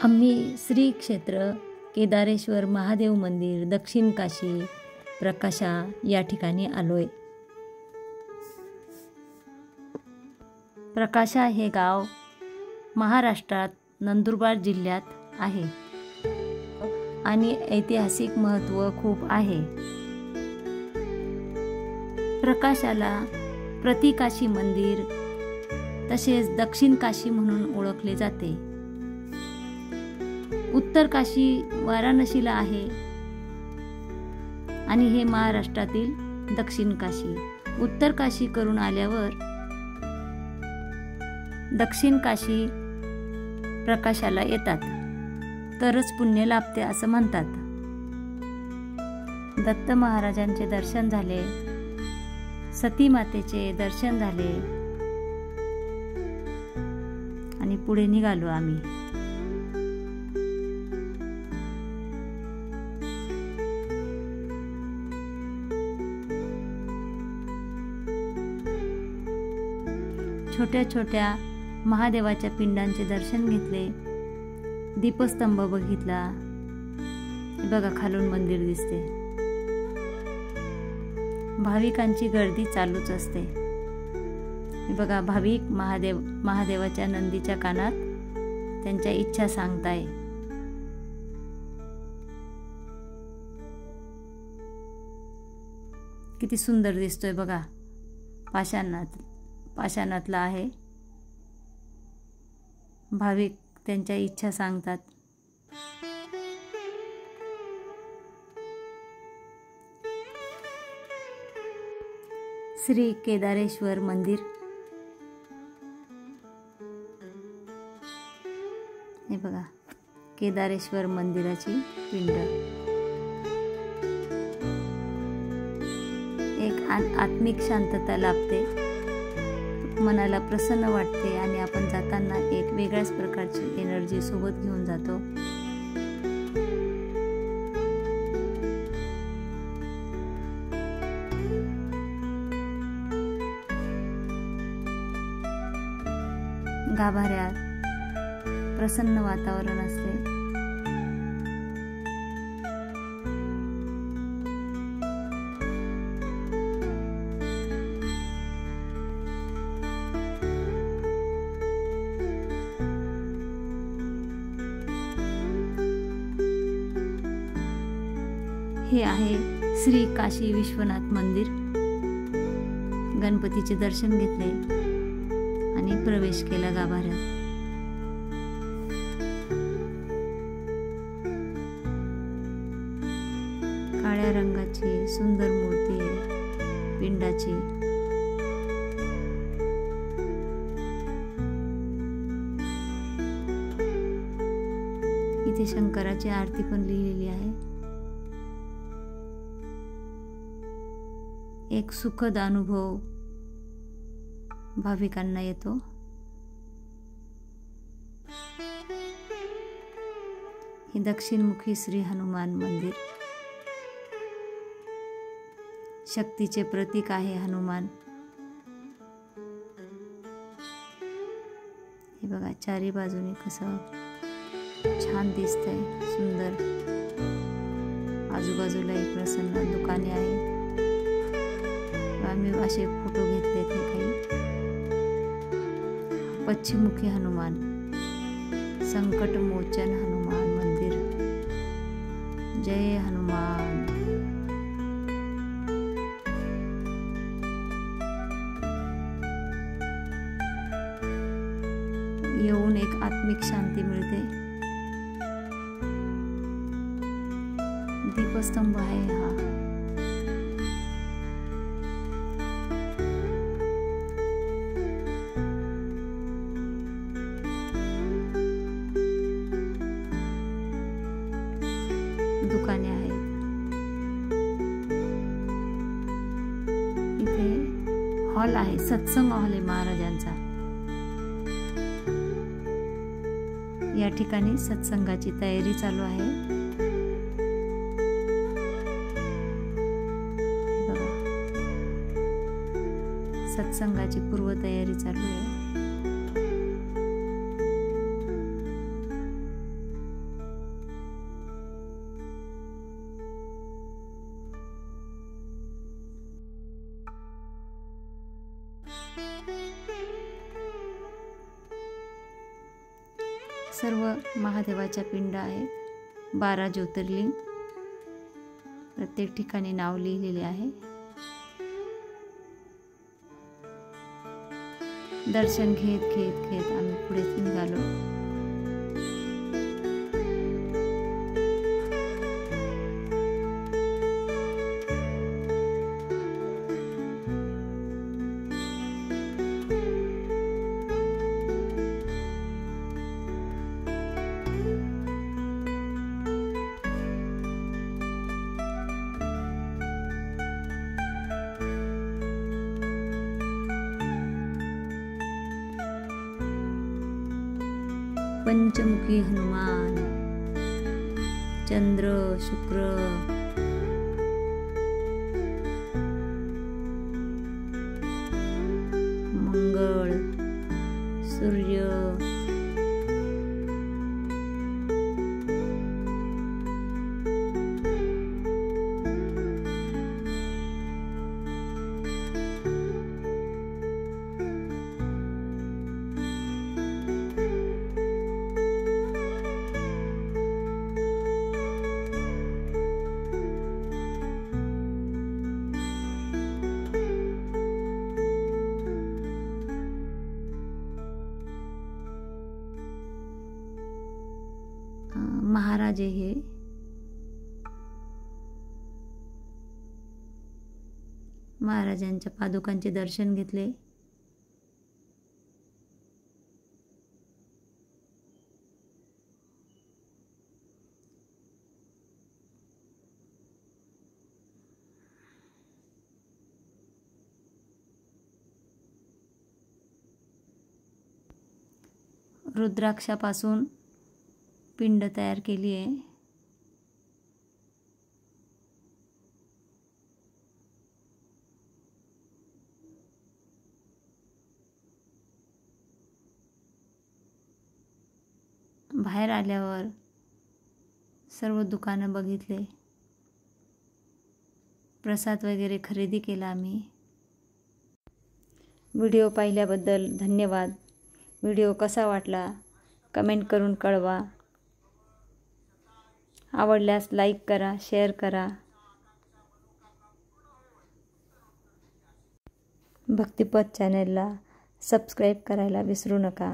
आम्ही श्री क्षेत्र केदारेश्वर महादेव मंदिर दक्षिण काशी प्रकाशा या ठिकाणी आलोय। प्रकाशा हे गाव महाराष्ट्रात नंदुरबार जिल्ह्यात आहे आणि ऐतिहासिक महत्त्व खूप आहे। प्रकाशाला प्रतिकाशी मंदिर तसेच दक्षिण काशी म्हणून ओळखले जाते। उत्तर काशी वाराणसीला आहे आणि हे महाराष्ट्रातील दक्षिण काशी। उत्तर काशी करून आल्यावर दक्षिण काशी प्रकाशाला येतात तरच पुण्य लाभते असं म्हणतात। दत्त महाराजांचे दर्शन झाले, सती मातेचे दर्शन झाले आणि पुढे निघालो आम्ही। छोट्या छोट्या महादेवाच्या पिंडांचे दर्शन घेतले, दीपस्तंभ बघितला। बघा खालून मंदिर दिसते। भाविकांची गर्दी चालूच असते। बघा भाविक महादेवाच्या नंदीच्या कानात त्यांच्या इच्छा सांगताय। किती सुंदर दिसतोय बघा। पाषाणातला आहे। भाविक त्यांच्या इच्छा सांगतात। श्री केदारेश्वर मंदिर हे बघा, केदारेश्वर मंदिराची पिंड। एक आत्मिक शांतता लाभते, मनाला प्रसन्न वाटते आणि आपण जाताना एक वेगळ्याच प्रकारची एनर्जी सोबत घेऊन जातो। गाभाऱ्यात प्रसन्न वातावरण असते। हे आहे श्री काशी विश्वनाथ मंदिर। गणपतीचे दर्शन घेतले आणि प्रवेश केला गाभाऱ्यात। काळ्या रंगाची सुंदर मूर्ती आहे पिंडाची। इथे शंकराची आरती पण लिहिलेली आहे। एक सुखद अनुभव भाविकांना येतो। हे दक्षिणमुखी श्री हनुमान मंदिर। शक्तीचे प्रतीक आहे हनुमान। हे बघा चारी बाजूने कसं छान दिसतंय, सुंदर। आजूबाजूला एक प्रसन्न दुकाने आहेत। आम्ही असे फोटो घेतले ते काही। पश्चिममुखी हनुमान, संकट मोचन हनुमान मंदिर। जय हनुमान। येऊन एक आत्मिक शांती मिळते। दीपस्तंभ आहे हा। दुकाने आहेत। इथे हॉल आहे, सत्संग हॉल आहे महाराजांचा। या ठिकाणी सत्संगाची तयारी चालू आहे। बघा सत्संगाची पूर्वतयारी चालू आहे। सर्व महादेवाच्या पिंड आहेत. 12 ज्योतिर्लिंग प्रत्येक ठिकाणी नाव लिहिलेले आहे. दर्शन घेत घेत घेत आम्ही पुढे निघालो. पंचमुखी हनुमान, चंद्र, शुक्र, मंगळ, सूर्य, महाराज हे महाराजांच्या पादुकांचे दर्शन घेतले. रुद्राक्षापासून पिंड तयार केली आहे. बाहेर आल्यावर सर्व दुकानं बघितले. प्रसाद वगैरे खरेदी केला आम्ही. व्हिडिओ पाहिल्याबद्दल धन्यवाद. व्हिडिओ कसा वाटला कमेंट करून कळवा. आवडल्यास लाईक करा, शेअर करा. भक्तिपथ चॅनलला सबस्क्राईब करायला विसरू नका.